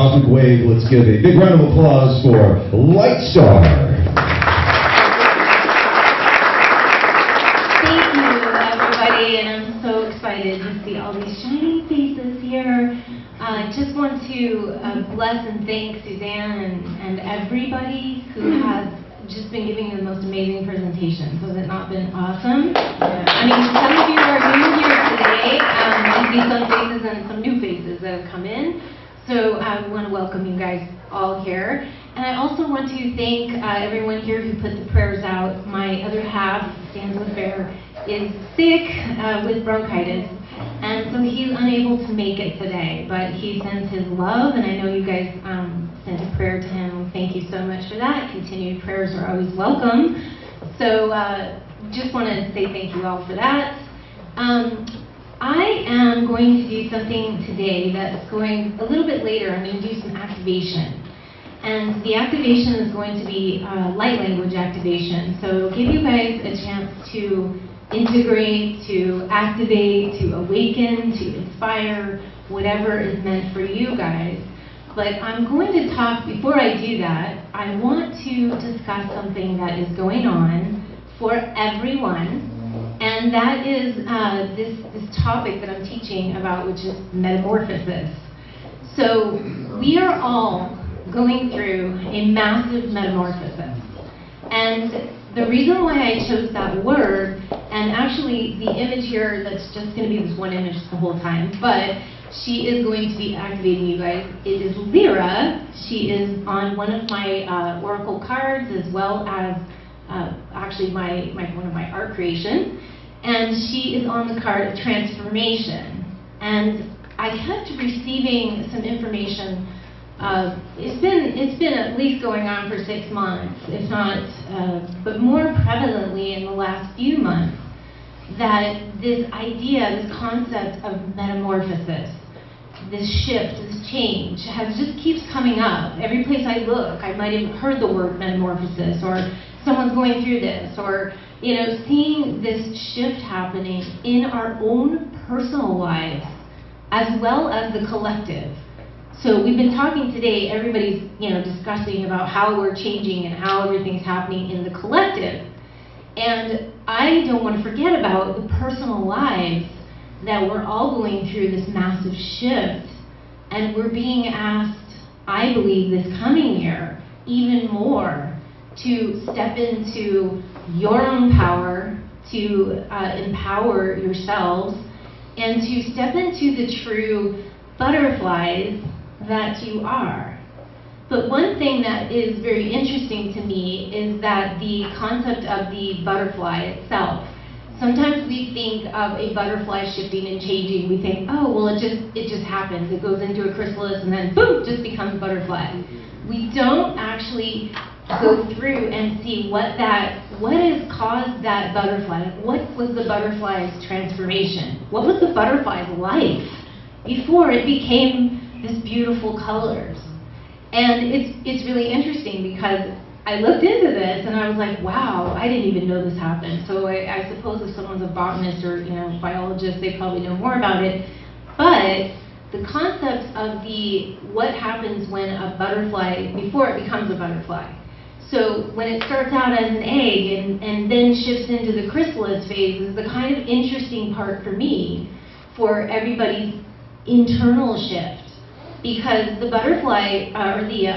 cosmic wave. Let's give a big round of applause for Lightstar. Thank you, everybody, and I'm so excited to see all these shiny faces here. I just want to bless and thank Suzanne and everybody who has just been giving the most amazing presentations. Has it not been awesome? I mean, some of you are new here today. I see some faces and some new faces that have come in. So I want to welcome you guys all here. And I also want to thank everyone here who put the prayers out. My other half, Stan's with Bear, is sick with bronchitis. And so he's unable to make it today, but he sends his love, and I know you guys sent a prayer to him. Thank you so much for that. Continued prayers are always welcome. So just want to say thank you all for that. I am going to do something today that's going a little bit later. I'm going to do some activation. And the activation is going to be light language activation. So it'll give you guys a chance to integrate, to activate, to awaken, to inspire, whatever is meant for you guys. But I'm going to talk, before I do that, I want to discuss something that is going on for everyone, and that is this topic that I'm teaching about, which is metamorphosis. So we are all going through a massive metamorphosis. And the reason why I chose that word, and actually the image here, that's just going to be this one image the whole time, but she is going to be activating you guys. It is Lyra. She is on one of my oracle cards, as well as actually one of my art creations. And she is on the card of transformation. And I kept receiving some information. It's been at least going on for 6 months, if not, but more prevalently in the last few months, that this idea, this concept of metamorphosis, this shift, this change, just keeps coming up. Every place I look, I might have heard the word metamorphosis, or someone's going through this, or seeing this shift happening in our own personal lives, as well as the collective. So we've been talking today, everybody's discussing about how we're changing and how everything's happening in the collective. And I don't want to forget about the personal lives that we're all going through this massive shift. And we're being asked, I believe this coming year, even more, to step into your own power, to empower yourselves, and to step into the true butterflies that you are. But one thing that is very interesting to me is that the concept of the butterfly itself. Sometimes we think of a butterfly shifting and changing. We think, oh, well, it just happens. It goes into a chrysalis and then boom, just becomes a butterfly. We don't actually go through and see what has caused that butterfly. What was the butterfly's transformation? What was the butterfly's life before it became this beautiful colors? And it's really interesting because I looked into this and I was like, wow, I didn't even know this happened. So I suppose if someone's a botanist or biologist, they probably know more about it. But the concept of what happens when a butterfly, before it becomes a butterfly. So when it starts out as an egg and then shifts into the chrysalis phase is the kind of interesting part for me, for everybody's internal shift. Because the butterfly, or the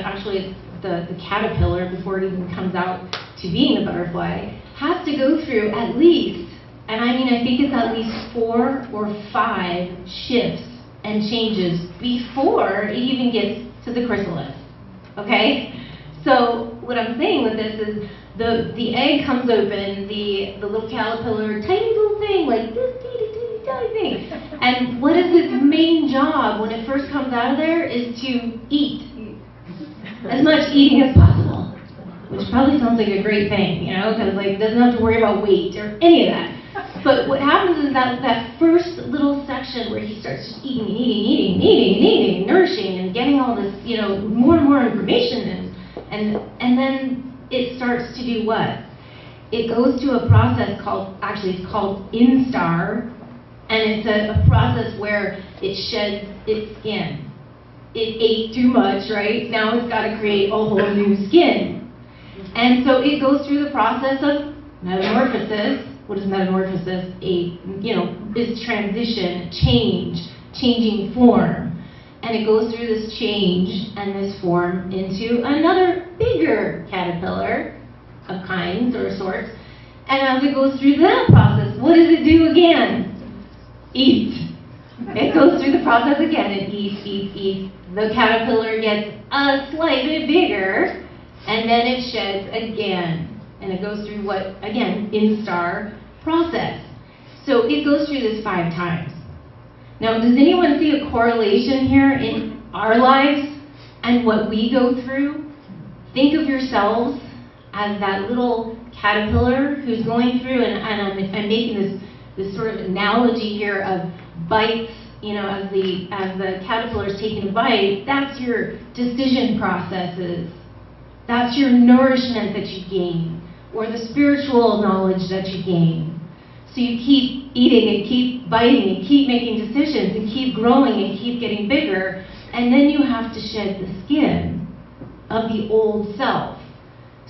caterpillar, before it even comes out to being a butterfly, has to go through at least, and I think it's at least 4 or 5 shifts and changes before it even gets to the chrysalis. Okay? So what I'm saying with this is the egg comes open, the little caterpillar, tiny little thing, like this teeny tiny thing. And what is its main job when it first comes out of there is to eat. As much eating as possible. Which probably sounds like a great thing, because it doesn't have to worry about weight or any of that. But what happens is that first little section where he starts just eating, nourishing, and getting all this, more and more information, and then it starts to do what? It goes to a process called instar, and it's a process where it sheds its skin. it ate too much, right? Now it's got to create a whole new skin. And so it goes through the process of metamorphosis. What is metamorphosis? Is transition, change, changing form. And it goes through this change and this form into another bigger caterpillar of kinds or sorts. And as it goes through that process, what does it do again? Eat. It goes through the process again. It eats. The caterpillar gets a slight bit bigger, and then it sheds again. And it goes through what, again, instar process. So it goes through this 5 times. Now, does anyone see a correlation here in our lives and what we go through? Think of yourselves as that little caterpillar who's going through, and I'm making this sort of analogy here of bites. As the caterpillar is taking a bite, that's your decision processes. That's your nourishment that you gain, or the spiritual knowledge that you gain. So you keep eating and keep biting and keep making decisions and keep growing and keep getting bigger, and then you have to shed the skin of the old self.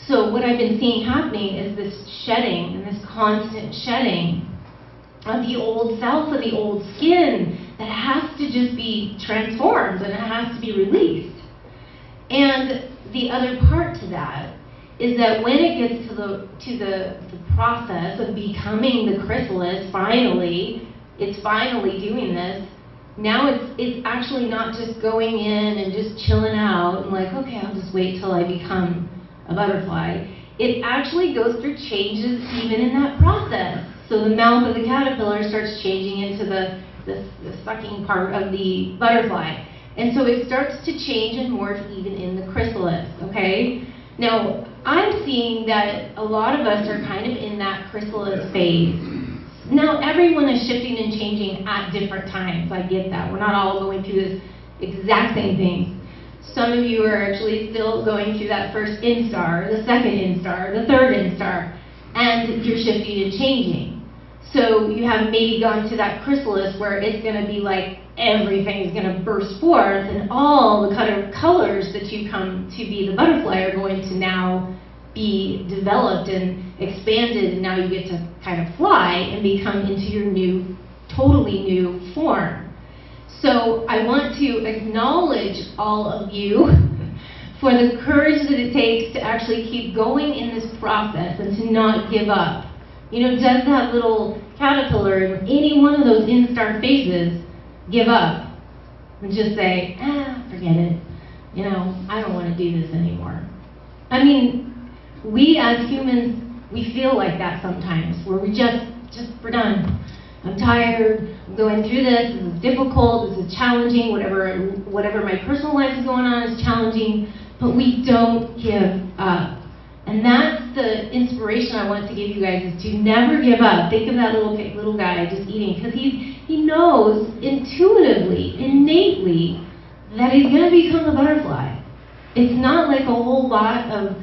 So what I've been seeing happening is this shedding and this constant shedding of the old self, of the old skin that has to just be transformed and it has to be released. And the other part to that is that when it gets to the process of becoming the chrysalis, it's finally doing this. Now it's actually not just going in and just chilling out and like, okay, I'll just wait till I become a butterfly. It actually goes through changes even in that process. So the mouth of the caterpillar starts changing into the sucking part of the butterfly. And so it starts to change and morph even in the chrysalis, okay? Now, I'm seeing that a lot of us are kind of in that chrysalis phase. Now, everyone is shifting and changing at different times. I get that. We're not all going through this exact same thing. Some of you are actually still going through that first instar, the second instar, the third instar, and you're shifting and changing. So you have maybe gone to that chrysalis where it's going to be like everything is going to burst forth, and all the colors that you come to be the butterfly are going to now be developed and expanded, and now you get to kind of fly and become into your new, totally new form. So I want to acknowledge all of you for the courage that it takes to actually keep going in this process and to not give up. Does that little caterpillar in any one of those instar phases give up and just say, forget it, I don't want to do this anymore? I mean, we as humans, we feel like that sometimes, where we we're done. I'm tired, I'm going through this is difficult, this is challenging, whatever my personal life is going on is challenging, but we don't give up. And that's the inspiration I want to give you guys, is to never give up. Think of that little guy just eating, because he knows intuitively, innately, that he's going to become a butterfly. It's not like a whole lot of,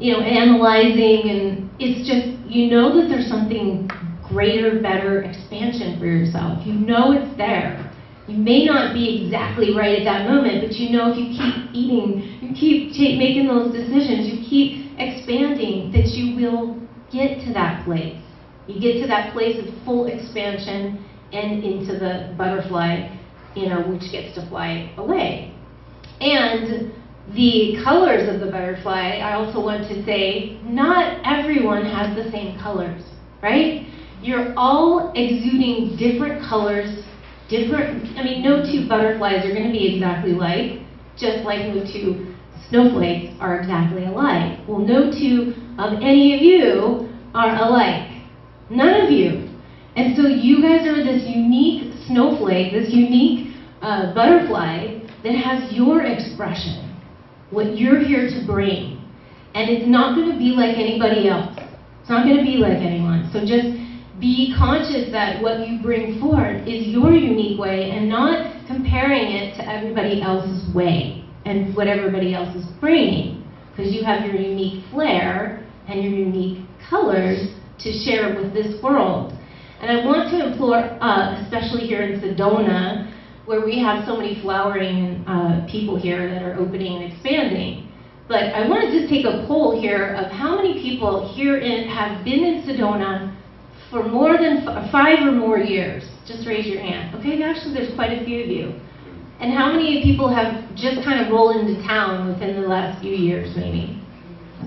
analyzing, and it's just, that there's something greater, better expansion for yourself. It's there. You may not be exactly right at that moment, but if you keep eating, you keep making those decisions, you keep expanding, that you will get to that place. You get to that place of full expansion and into the butterfly, which gets to fly away. And the colors of the butterfly, I also want to say, not everyone has the same colors, right? You're all exuding different colors, no two butterflies are going to be exactly alike, just like no two snowflakes are exactly alike. Well, no two of any of you are alike. None of you. And so you guys are this unique snowflake, this unique butterfly that has your expression, what you're here to bring. And it's not going to be like anybody else. It's not going to be like anyone. So just be conscious that what you bring forth is your unique way, and not comparing it to everybody else's way and what everybody else is bringing, because you have your unique flair and your unique colors to share with this world. And I want to implore, especially here in Sedona, where we have so many flowering people here that are opening and expanding. But I want to just take a poll here of how many people here have been in Sedona for more than 5 or more years. Just raise your hand. Okay, actually there's quite a few of you. And how many people have just kind of rolled into town within the last few years, maybe?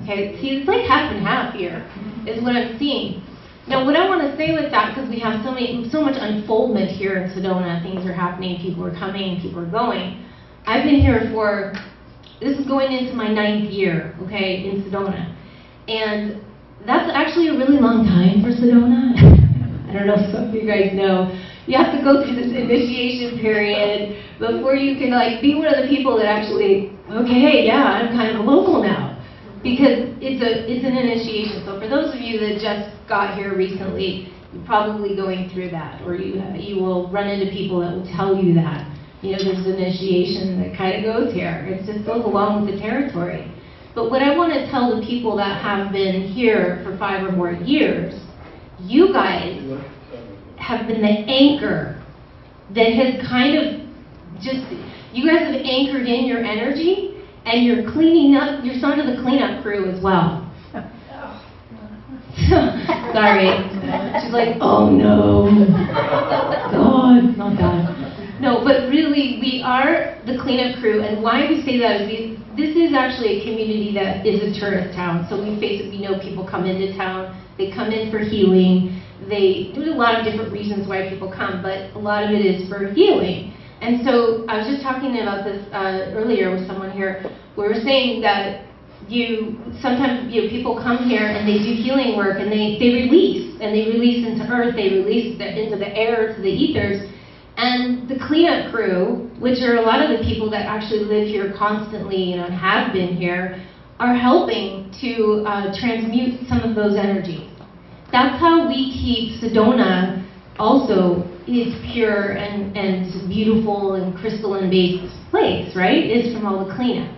Okay, see, it's like half and half here, is what I'm seeing. Now, what I want to say with that, because we have so much unfoldment here in Sedona, things are happening, people are coming, people are going. I've been here this is going into my 9th year, okay, in Sedona. And that's actually a really long time for Sedona. I don't know if some of you guys know. You have to go through this initiation period before you can like be one of the people that actually, okay, yeah, I'm kind of a local now. Because it's an initiation. So for those of you that just got here recently, you're probably going through that, or you will run into people that will tell you that. You know, there's an initiation that kind of goes here. It just goes along with the territory. But what I want to tell the people that have been here for 5 or more years, you guys have been the anchor that has kind of you guys have anchored in your energy. And you're cleaning up, you're sort of the cleanup crew as well. Sorry. She's like, oh no. God, not that. No, but really, we are the cleanup crew. And why we say that is this is actually a community that is a tourist town. So we know people come into town. They come in for healing. There's a lot of different reasons why people come, but a lot of it is for healing. And so I was just talking about this earlier with someone here. We were saying that sometimes people come here and they do healing work and they release into earth, they release into the air, to the ethers. And the cleanup crew, which are a lot of the people that actually live here constantly and have been here, are helping to transmute some of those energies. That's how we keep Sedona also is pure and beautiful and crystalline-based place, right? Is from all the cleanup.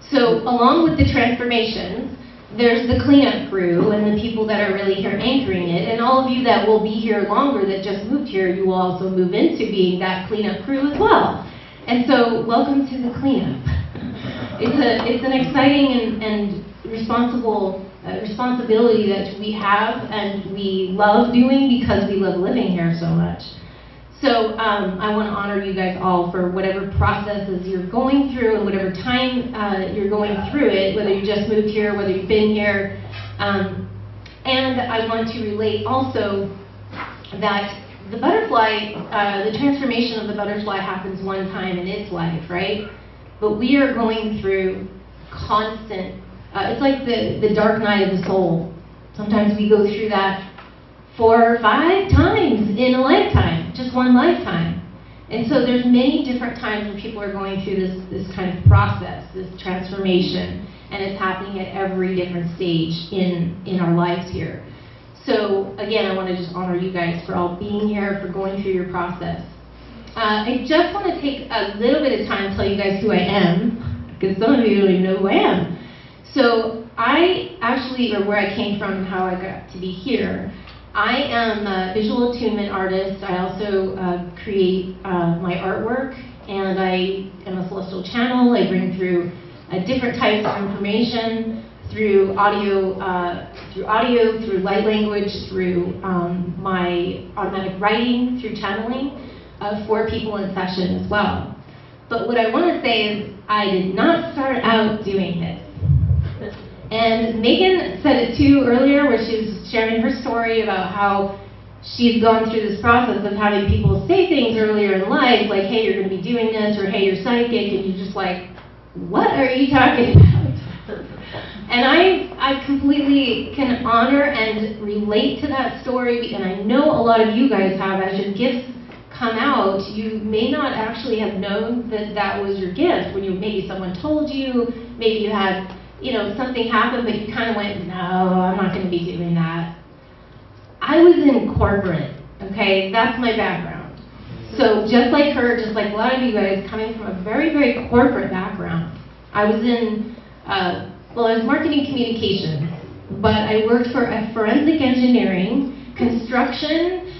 So along with the transformations, there's the cleanup crew and the people that are really here anchoring it. And all of you that will be here longer that just moved here, you will also move into being that cleanup crew as well. And so welcome to the cleanup. It's an exciting and responsibility that we have and we love doing because we love living here so much. So I want to honor you guys all for whatever processes you're going through and whatever time you're going through it, whether you just moved here, whether you've been here. And I want to relate also that the butterfly, the transformation of the butterfly happens one time in its life, right? But we are going through constant, it's like the dark night of the soul. Sometimes we go through that 4 or 5 times in a lifetime, just one lifetime. And so there's many different times when people are going through this kind of process, this transformation, and it's happening at every different stage in our lives here. So again, I want to just honor you guys for all being here, for going through your process. I just want to take a little bit of time to tell you guys who I am, because some of you don't even know who I am. So I actually, or where I came from and how I got to be here, I am a visual attunement artist. I also create my artwork, and I am a celestial channel. I bring through different types of information through audio, through light language, through my automatic writing, through channeling for people in session as well. But what I want to say is I did not start out doing this. And Megan said it too earlier, where she was sharing her story about how she's gone through this process of having people say things earlier in life, like, hey, you're going to be doing this, or hey, you're psychic, and you're just like, what are you talking about? And I completely can honor and relate to that story, and I know a lot of you guys have. As your gifts come out, you may not actually have known that that was your gift. When maybe someone told you, maybe you had, something happened, but you kind of went, no, I'm not going to be doing that. I was in corporate, okay? That's my background. So just like her, just like a lot of you guys, coming from a very, very corporate background. I was in, I was marketing communications, but I worked for forensic engineering, construction,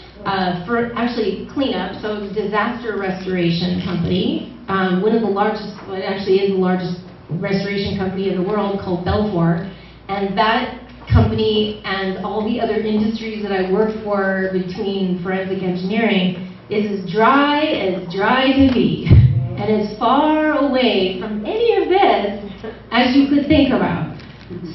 for actually cleanup, so disaster restoration company, one of the largest, well, it actually is the largest restoration company in the world, called Belfour, and that company and all the other industries that I worked for between forensic engineering is as dry can be, and as far away from any of this as you could think about.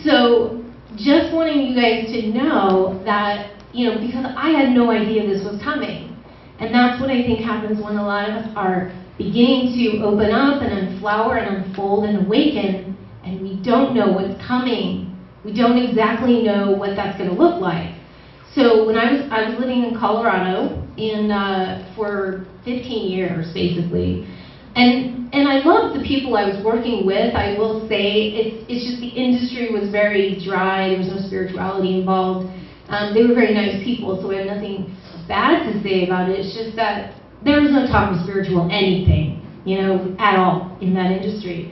So just wanting you guys to know that, you know, because I had no idea this was coming. And that's what I think happens when a lot of us are beginning to open up and unflower and unfold and awaken, and we don't know what's coming. We don't exactly know what that's going to look like. So when I was living in Colorado for 15 years, basically. And I loved the people I was working with. I will say it's just the industry was very dry. There was no spirituality involved. They were very nice people, so I have nothing bad to say about it. It's just that there was no talk of spiritual anything, you know, at all in that industry.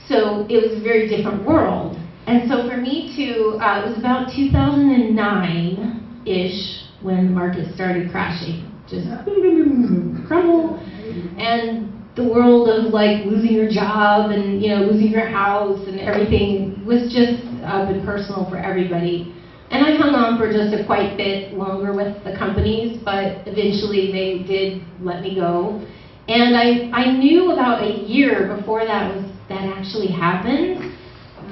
So it was a very different world. And so for me to, it was about 2009-ish when the market started crashing, just crumble. And the world of like losing your job and, you know, losing your house and everything was just up and personal for everybody. And I hung on for just a quite bit longer with the companies, but eventually they did let me go. And I knew about a year before that actually happened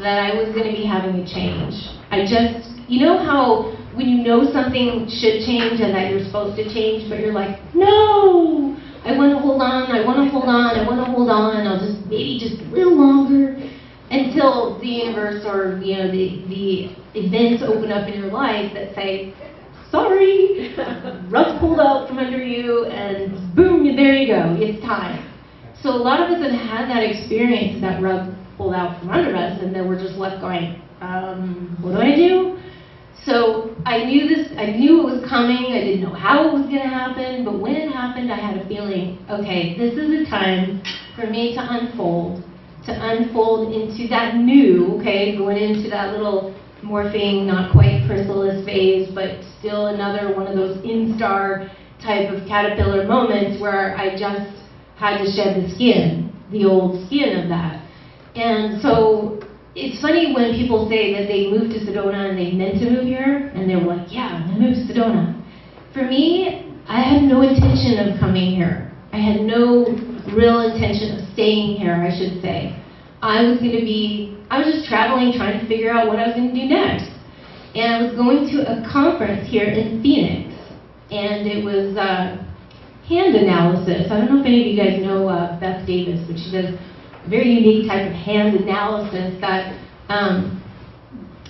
that I was going to be having a change. I just, you know how when you know something should change and that you're supposed to change, but you're like, no, I want to hold on, I want to hold on, I want to hold on, I'll just maybe just a little longer until the universe or, you know, the events open up in your life that say, sorry, rug pulled out from under you, and boom, there you go, it's time. So a lot of us have had that experience, that rug pulled out from under us, and then we're just left going, what do I do? So I knew it was coming. I didn't know how it was going to happen, but when it happened, I had a feeling, okay, this is a time for me to unfold into that new, okay, going into that little morphing, not quite chrysalis phase, but still another one of those instar type of caterpillar moments where I just had to shed the skin, the old skin of that. And so it's funny when people say that they moved to Sedona and they meant to move here, and they were like, yeah, I'm going to move to Sedona. For me, I had no intention of coming here. I had no real intention of staying here, I should say. I was just traveling, trying to figure out what I was going to do next. And I was going to a conference here in Phoenix, and it was hand analysis. I don't know if any of you guys know Beth Davis, but she does very unique type of hand analysis that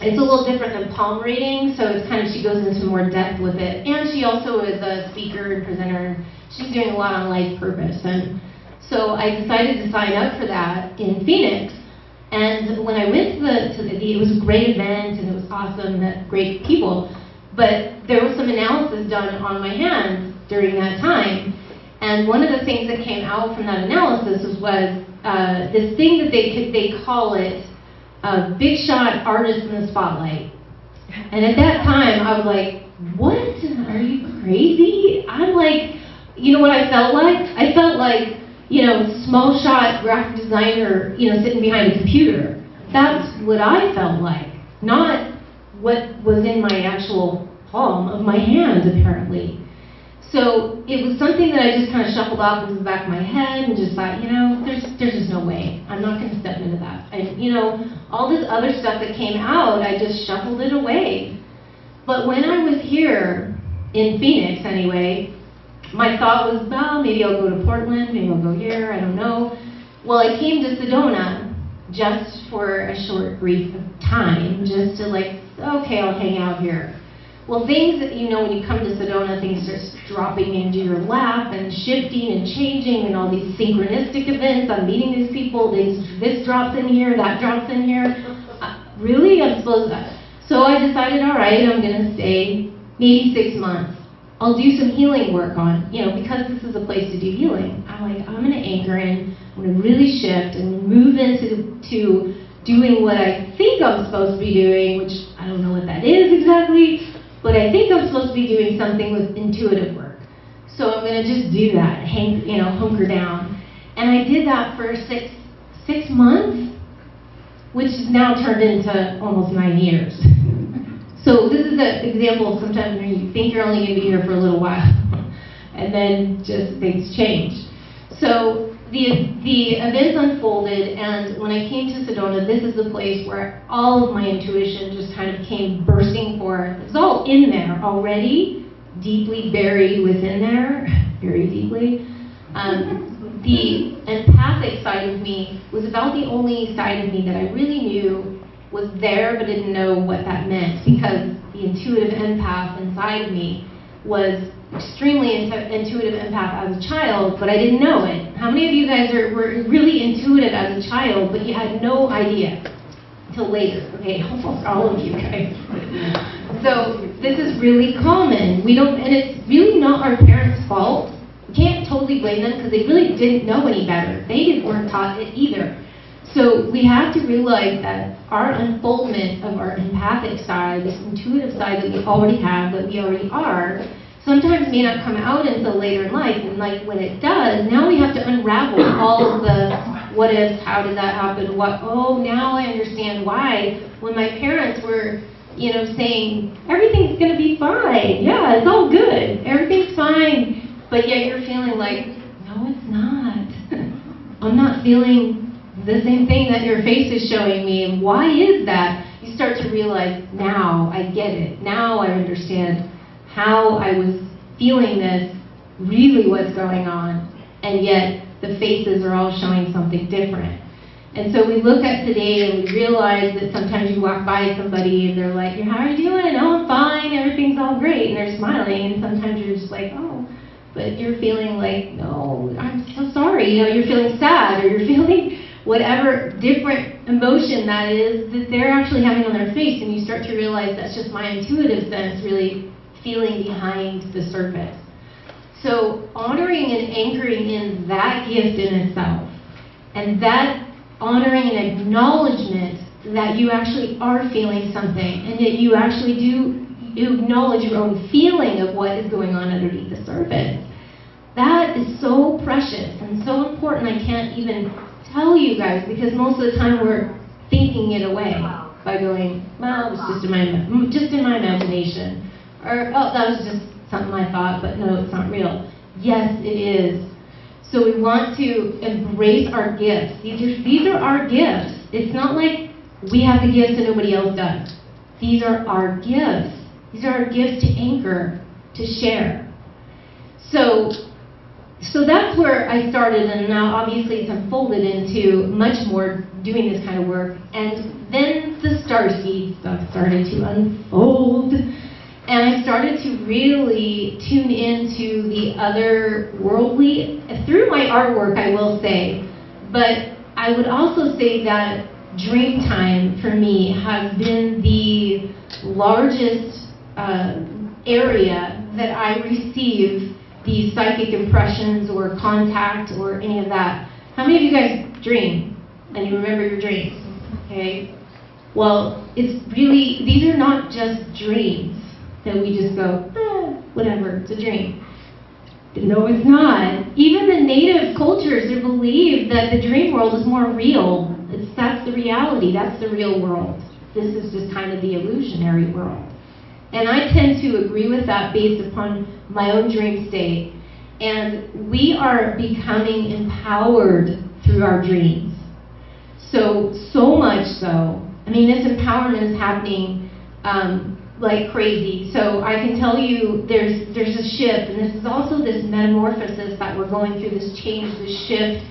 it's a little different than palm reading, so it's kind of, she goes into more depth with it. And she also is a speaker and presenter. She's doing a lot on life purpose. And so I decided to sign up for that in Phoenix. And when I went it was a great event and it was awesome, great people. But there was some analysis done on my hands during that time. And one of the things that came out from that analysis was this thing that they call it big shot artist in the spotlight. And at that time I was like, what? Are you crazy? I'm like, you know what I felt like? I felt like, you know, small shot graphic designer, you know, sitting behind a computer. That's what I felt like, not what was in my actual palm of my hand, apparently. So it was something that I just kind of shuffled off into the back of my head and just thought, you know, there's just no way. I'm not going to step into that. And, you know, all this other stuff that came out, I just shuffled it away. But when I was here, in Phoenix anyway, my thought was, well, maybe I'll go to Portland, maybe I'll go here, I don't know. Well, I came to Sedona just for a short, brief time, just to like, okay, I'll hang out here. Well, things that, you know, when you come to Sedona, things start dropping into your lap and shifting and changing and all these synchronistic events. I'm meeting these people, this drops in here, that drops in here. Really? I'm supposed to? So I decided, all right, I'm going to stay maybe 6 months. I'll do some healing work on, you know, because this is a place to do healing. I'm like, I'm going to anchor in, I'm going to really shift and move into doing what I think I'm supposed to be doing, which I don't know what that is exactly. But I think I'm supposed to be doing something with intuitive work. So I'm going to just do that, hunker down. And I did that for six months, which has now turned into almost 9 years. So this is an example of sometimes when you think you're only going to be here for a little while, and then just things change. So the events unfolded, and when I came to Sedona, this is the place where all of my intuition just kind of came bursting forth. It's all in there already, deeply buried within there, very deeply. The empathic side of me was about the only side of me that I really knew was there, but didn't know what that meant, because the intuitive empath inside of me was extremely intuitive empath as a child, but I didn't know it. How many of you guys were really intuitive as a child, but you had no idea until later? Okay, almost all of you guys. So this is really common. And it's really not our parents' fault. We can't totally blame them because they really didn't know any better. They weren't taught it either. So we have to realize that our unfoldment of our empathic side, this intuitive side that we already have, that we already are, sometimes may not come out until later in life. And like when it does, now we have to unravel all of the what ifs, how did that happen, now I understand why. When my parents were, saying, everything's going to be fine. Yeah, it's all good. Everything's fine. But yet you're feeling like, no, it's not. I'm not feeling the same thing that your face is showing me. And why is that? You start to realize, now I get it. Now I understand how I was feeling this, really what's going on. And yet the faces are all showing something different. And so we look at today and we realize that sometimes you walk by somebody and they're like, how are you doing? Oh, I'm fine. Everything's all great. And they're smiling. And sometimes you're just like, oh. But you're feeling like, no, I'm so sorry. You're feeling sad, or you're feeling whatever different emotion that is that they're actually having on their face, and you start to realize that's just my intuitive sense really feeling behind the surface. So honoring and anchoring in that gift in itself, and that honoring and acknowledgement that you actually are feeling something, and that you actually do acknowledge your own feeling of what is going on underneath the surface. That is so precious and so important. I can't even tell you guys, because most of the time we're thinking it away by going, well, it was just in my imagination, or oh, that was just something I thought, but no, it's not real. Yes, it is. So we want to embrace our gifts. These are our gifts. It's not like we have the gifts and nobody else does. These are our gifts. These are our gifts to anchor, to share. So that's where I started, and now obviously it's unfolded into much more doing this kind of work. And then the starseed stuff started to unfold, and I started to really tune into the other worldly, through my artwork, I will say. But I would also say that dream time for me has been the largest area that I receive these psychic impressions or contact or any of that. How many of you guys dream and you remember your dreams? Okay. Well, it's really, these are not just dreams that we just go, whatever, it's a dream. No, it's not. Even the native cultures, they believe that the dream world is more real. That's the reality. That's the real world. This is just kind of the illusionary world. And I tend to agree with that based upon my own dream state. And we are becoming empowered through our dreams. So much so. I mean, this empowerment is happening like crazy. So I can tell you there's a shift, and this is also this metamorphosis that we're going through, this change, this shift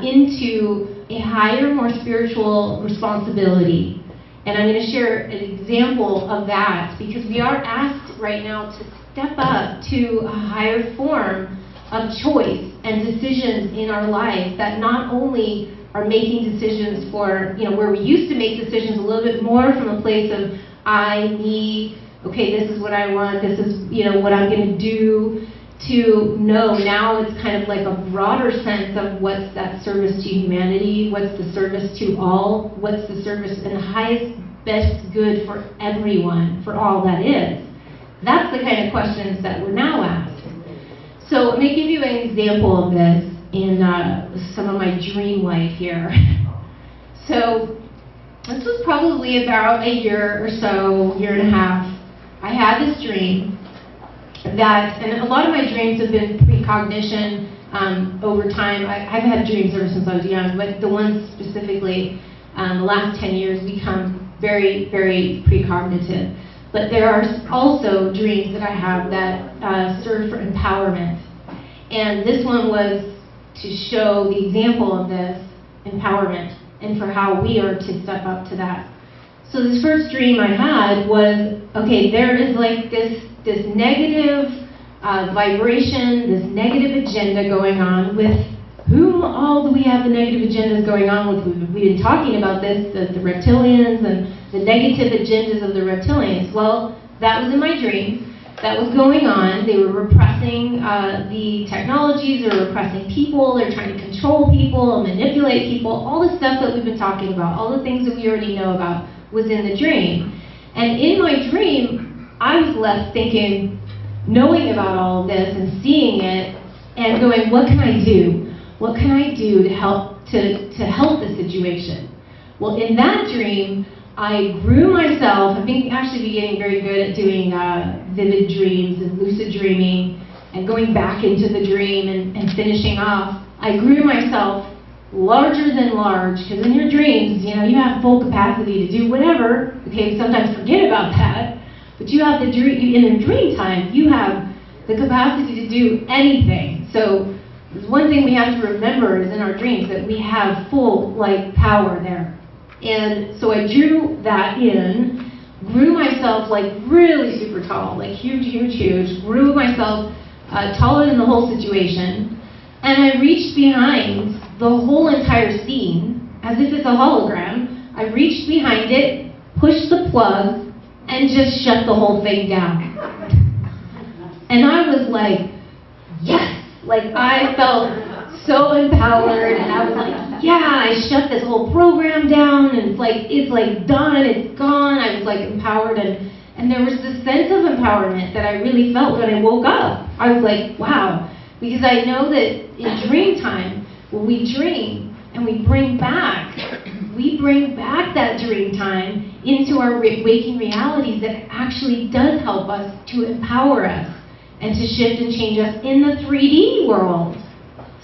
into a higher, more spiritual responsibility. And I'm going to share an example of that, because we are asked right now to step up to a higher form of choice and decisions in our lives that not only are making decisions for, where we used to make decisions a little bit more from a place of I, me, okay, this is what I want, this is, what I'm going to do, to no, now it's kind of like a broader sense of what's that service to humanity, what's the service to all, what's the service in the highest, best good for everyone, for all that is. That's the kind of questions that we're now asked. So I'm going to give you an example of this in some of my dream life here. So this was probably about a year or so, year and a half. I had this dream that, and a lot of my dreams have been precognition over time. I've had dreams ever since I was young, but the ones specifically, the last 10 years become very, very precognitive. But there are also dreams that I have that serve for empowerment. And this one was to show the example of this empowerment and for how we are to step up to that. So this first dream I had was, okay, there is like this negative vibration, this negative agenda going on with whom all do we have the negative agendas going on with? We've been talking about this, the reptilians and the negative agendas of the reptilians. Well, that was in my dream. That was going on. They were repressing the technologies, they were repressing people, they're trying to control people, manipulate people, all the stuff that we've been talking about, all the things that we already know about was in the dream. And in my dream, I was left thinking, knowing about all of this and seeing it and going, what can I do? What can I do to help the situation? Well, in that dream, I grew myself. I've been actually getting very good at doing vivid dreams and lucid dreaming and going back into the dream and finishing off. I grew myself larger than large, because in your dreams, you know, you have full capacity to do whatever. Okay, sometimes forget about that, but you have the dream. In a dream time, you have the capacity to do anything. So one thing we have to remember is in our dreams that we have full power there. And so I drew that in, grew myself like really super tall, like huge, huge, huge, grew myself taller than the whole situation, and I reached behind the whole entire scene, as if it's a hologram. I reached behind it, pushed the plug, and just shut the whole thing down. And I was like, yes! Like, I felt so empowered, and I was like, yeah, I shut this whole program down, and it's like done, it's gone. I was like empowered, and there was this sense of empowerment that I really felt when I woke up. I was like, wow, because I know that in dream time, when we dream and we bring back that dream time into our waking realities, that actually does help us to empower us and to shift and change us in the 3D world.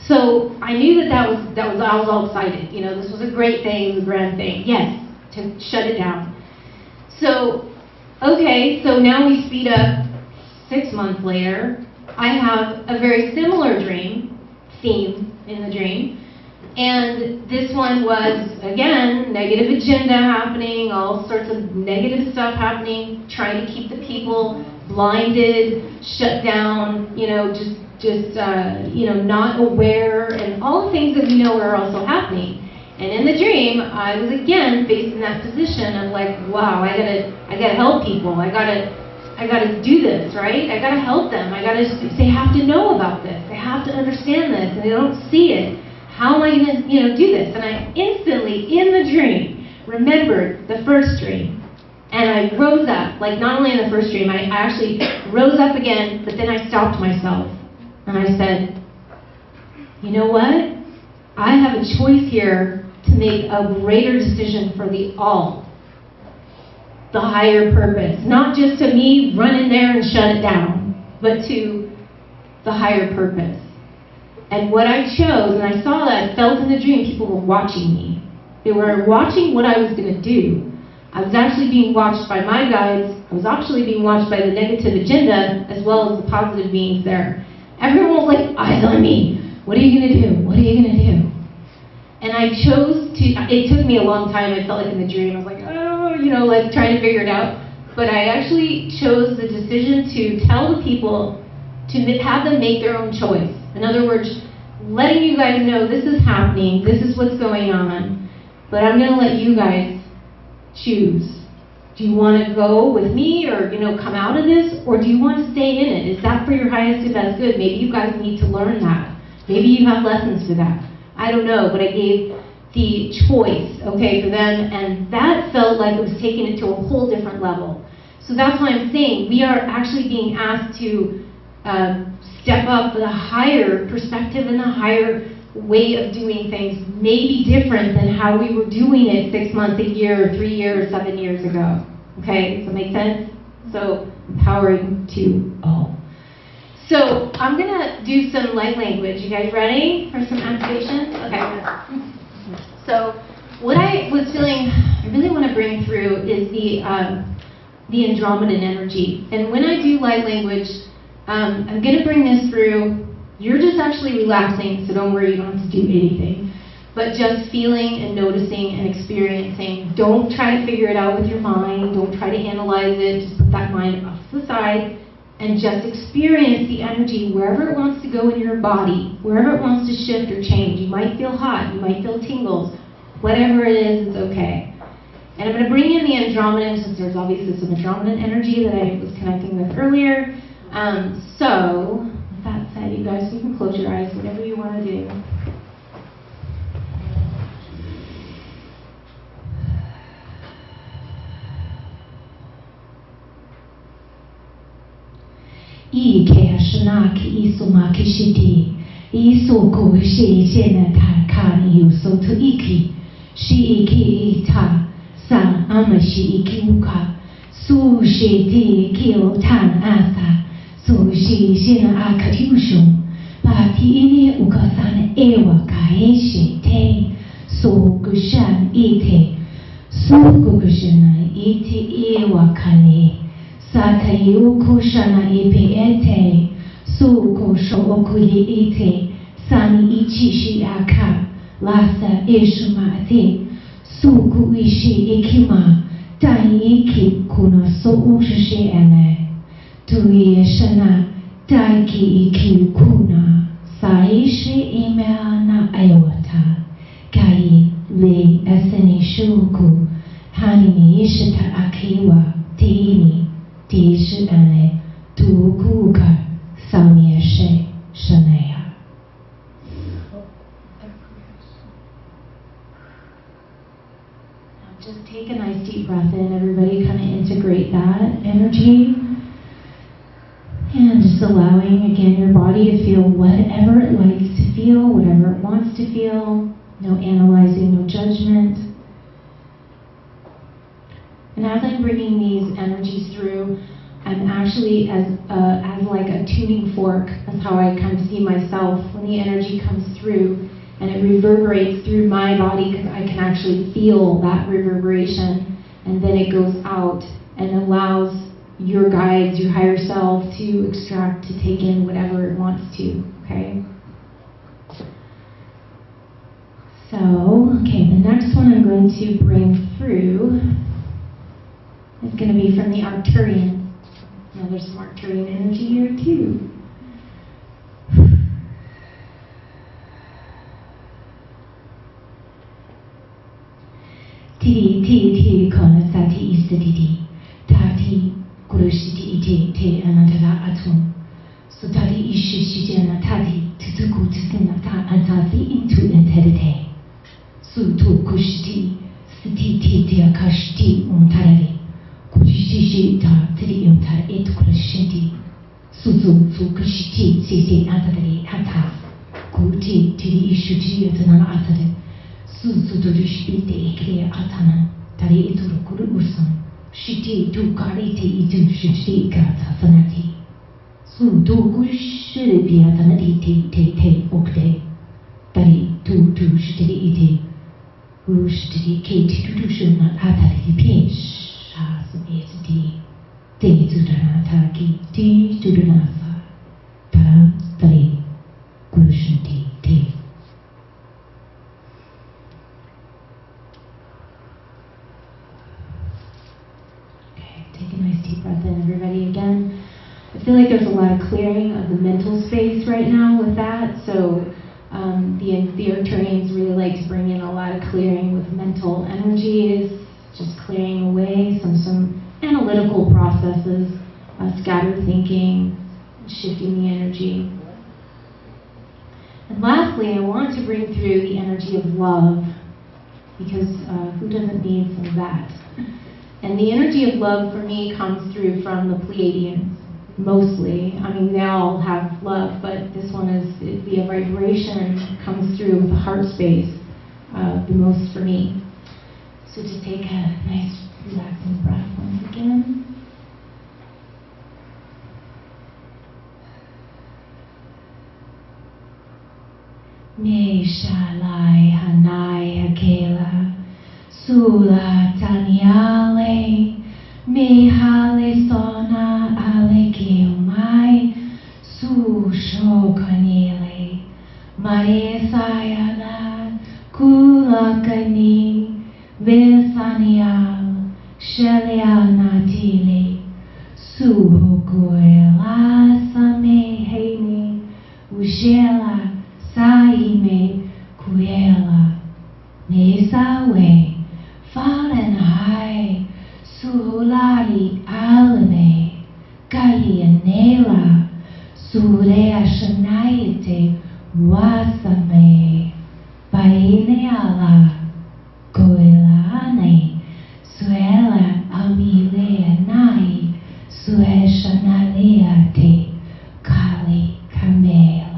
So I knew I was all excited. You know, this was a great thing, it was a grand thing. Yes, to shut it down. So, okay, so now we speed up 6 months later. I have a very similar dream, theme in the dream. And this one was, again, negative agenda happening, all sorts of negative stuff happening, trying to keep the people blinded, shut down, you know, just not aware, and all the things that we know are also happening. And in the dream, I was again faced in that position of like, wow, I gotta help people. I gotta do this, right? I gotta help them. They have to know about this. They have to understand this, and they don't see it. How am I gonna, do this? And I instantly, in the dream, remembered the first dream. And I rose up, like not only in the first dream, I actually rose up again, but then I stopped myself. And I said, you know what? I have a choice here to make a greater decision for the all. The higher purpose. Not just to me run in there and shut it down, but to the higher purpose. And what I chose, and I saw that, I felt in the dream, people were watching me. They were watching what I was going to do. I was actually being watched by my guides. I was actually being watched by the negative agenda, as well as the positive beings there. Everyone was like, eyes on me. What are you going to do? What are you going to do? And I chose to, it took me a long time. I felt like in the dream, I was like, oh, like trying to figure it out. But I actually chose the decision to tell the people to have them make their own choice. In other words, letting you guys know this is happening, this is what's going on, but I'm going to let you guys choose. Do you want to go with me or, come out of this, or do you want to stay in it? Is that for your highest and best good? Maybe you guys need to learn that. Maybe you have lessons for that. I don't know, but I gave the choice, okay, for them, and that felt like it was taking it to a whole different level. So that's why I'm saying we are actually being asked to step up with a higher perspective and a higher way of doing things, maybe different than how we were doing it 6 months, a year, 3 years, 7 years ago. Okay, does that make sense? So, empowering to all. So, I'm going to do some light language. You guys ready for some activation? Okay. So, what I was feeling I really want to bring through is the Andromedan energy. And when I do light language, I'm going to bring this through. You're just actually relaxing, so don't worry, you don't have to do anything. But just feeling and noticing and experiencing. Don't try to figure it out with your mind. Don't try to analyze it. Just put that mind off to the side and just experience the energy wherever it wants to go in your body, wherever it wants to shift or change. You might feel hot, you might feel tingles. Whatever it is, it's okay. And I'm going to bring in the Andromedan, since there's obviously some Andromedan energy that I was connecting with earlier. So, with that said, you guys, you can close your eyes, whatever you want to do. Ike Ashanaki Isumaki Shiti, Isuku Shi Jenata Kani Uso to Iki, Shi Iki Ita, San Amashi Iki Uka, Su Shi Ti Kio Tan Asa, Su Shi Jina Akatushu, Pati Ini Ukasan Ewa Kaeshi Te, Su Gushan Ite, Su Gushana Ite Ewa Kane. Satayu kushana ipe ete, su kusho okuli ite, sani ichishi aka, lasa ishuma ate, su kuishi ikima, tai iki kuna so ushishi ene, tuye shana, taiki iki kuna, saishi imea na ayawata, kai le eseni shuku, hanini ishita akiwa, tiini, 第是安嘞，独孤个上面谁是那样？ Just take a nice deep breath in. Everybody kind of integrate that energy. And just allowing, again, your body to feel whatever it likes to feel, whatever it wants to feel. No analyzing, no judgment. And as I'm bringing these energies through, I'm actually as like a tuning fork. That's how I kind of see myself when the energy comes through and it reverberates through my body, because I can actually feel that reverberation, and then it goes out and allows your guides, your higher self, to extract, to take in whatever it wants to, okay? So, okay, the next one I'm going to bring through is going to be from the Arcturian. Now there's some Arcturian energy here too. Ti kona sati istadidi, tati kurushiti ite te anantara atum. Sutati ishu shijana tati tutuku tusina ta antasi into enterite. Sutu kushiti, siti te akashiti umtarari. Kujishi ta tiri umtar et kurushiti. Suzu su kushiti sisi antadari anta. Kuti tiri ishu tiri atanana atade. Suzudurush ite ikre atana, tari ituru kuru ursan, shiti tu karite itu shiti ikata sanati. Su tu kushiri biatana ite te okde, tari tu shitiri ite, rushitiri kate tutushuna atari pish, shas esiti, te tudana taki, ti tudanasa, tari kurushinti te. Take a nice deep breath in, everybody, again. I feel like there's a lot of clearing of the mental space right now with that, so the Arcturians really like to bring in a lot of clearing with mental energies, just clearing away some analytical processes, scattered thinking, shifting the energy. And lastly, I want to bring through the energy of love, because who doesn't need some of that? And the energy of love for me comes through from the Pleiadians. mostly. I mean, they all have love, but this one is, the vibration comes through with the heart space the most for me. So just take a nice relaxing breath once again. Me shalai hanai hakela sula taniale me hale sona ale keumai su shokanile mare sayana kula kani vesanial shelianatile su hokuela same heini ushela Saime Kuela Mesawe Fallen High Suhulari Alane Galianela Surea Shanaite Wasame Baineala Goelane Suela Amilea Nai Sueshanaleate Kali Kamela.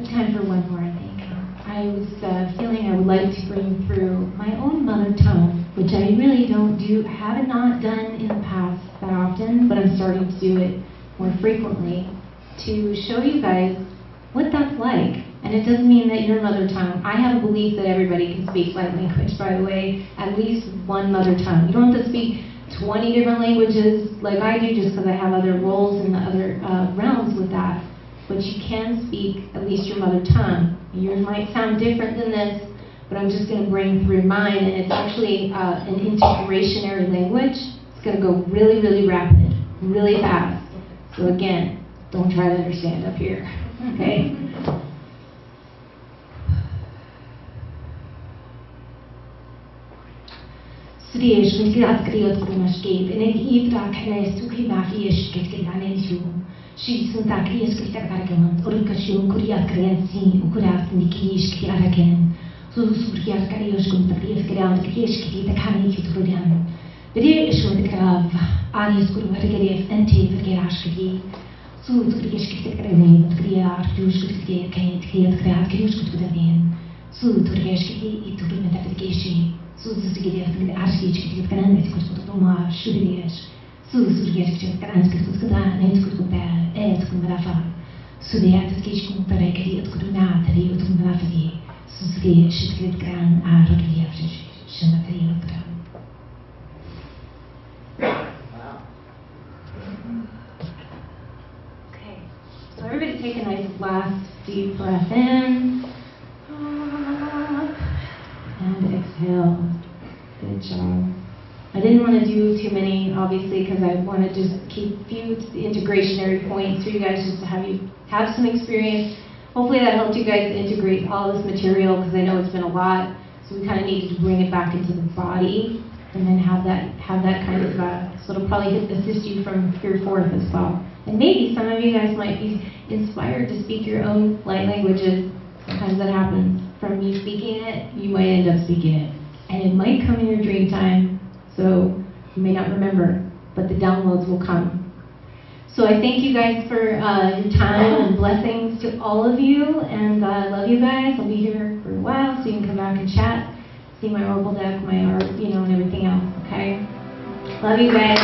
Time for one more, I think. I was feeling I would like to bring through my own mother tongue, which I really have not done in the past that often, but I'm starting to do it more frequently to show you guys what that's like. And it doesn't mean that your mother tongue, I have a belief that everybody can speak light language, by the way, at least one mother tongue. You don't have to speak 20 different languages like I do just because I have other roles in the other realms with that. But you can speak at least your mother tongue. Yours might sound different than this, but I'm just going to bring through mine, and it's actually an integrationary language. It's going to go really, really rapid, really fast. So again, don't try to understand up here, okay? Sriyesh, Mitirat Kriot Kumashkip, and it Itra Knes, Tukimafish, Kitkimaneshu. She soon that Krias Kitakagan, Urkashu, Kuriat Kriansi, Ukurat, Nikish, Kiaragan, so Surkiat Karios, Kuntakrias Grand, Krish, Kitakani, Kiturian. The day is with the Grav, Arias Kurvargarev, and Tate Gerashki. So Krish Kitakagan, Kriar, Tush, Kate, Kriat Grad, Krius Kutudanian. So Turgeshki, Iturimetakishi, so the Arshi, Kitakanan, Kutuma, Shudish. Surgir Kranskis Kudan, Enskuda, Eskumrafa, Sudiat Kishkum Parekri, Kuduna, Rio Tumrafi, Suski, Shikrit Gran, Arakia, Shanatri Gran. Okay, so everybody take a nice last deep breath in and exhale. Good job. I didn't want to do too many, obviously, because I want to just keep few integrationary points for you guys just to have some experience. Hopefully that helped you guys integrate all this material, because I know it's been a lot. So we kind of needed to bring it back into the body, and then have that kind of, so it'll probably assist you from here forth as well. And maybe some of you guys might be inspired to speak your own light languages. Sometimes that happens. From you speaking it, you might end up speaking it. And it might come in your dream time. So you may not remember, but the downloads will come. So I thank you guys for your time, and blessings to all of you, and I love you guys. I'll be here for a while, so you can come back and chat, see my oracle deck, my art, and everything else, okay? Love you guys.